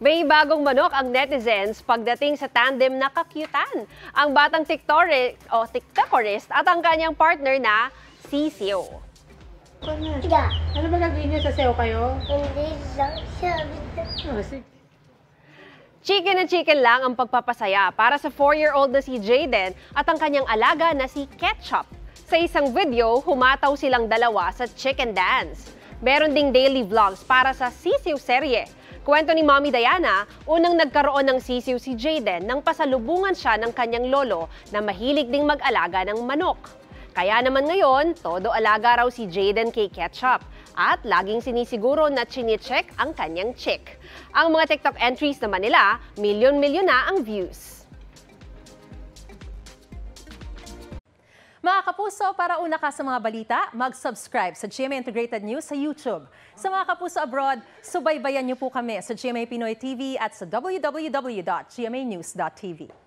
May bagong manok ang netizens pagdating sa tandem na kakyutan. Ang batang tiktokerist at ang kanyang partner na Sisiw. Ano ba gagawin niyo? Sasayaw kayo? Hindi lang sabi. Chicken na chicken lang ang pagpapasaya para sa 4-year-old na si Jaden at ang kanyang alaga na si Ketchup. Sa isang video, humataw silang dalawa sa chicken dance. Meron ding daily vlogs para sa Sisiw serye. Kwento ni Mommy Diana, unang nagkaroon ng sisiw si Jaden nang pasalubungan siya ng kanyang lolo na mahilig ding mag-alaga ng manok. Kaya naman ngayon, todo alaga raw si Jaden kay Ketchup at laging sinisiguro na chine-check ang kanyang chick. Ang mga TikTok entries naman nila, milyon-milyon na ang views. Mga kapuso, para una ka sa mga balita, mag-subscribe sa GMA Integrated News sa YouTube. Sa mga kapuso abroad, subaybayan niyo po kami sa GMA Pinoy TV at sa www.gmanews.tv.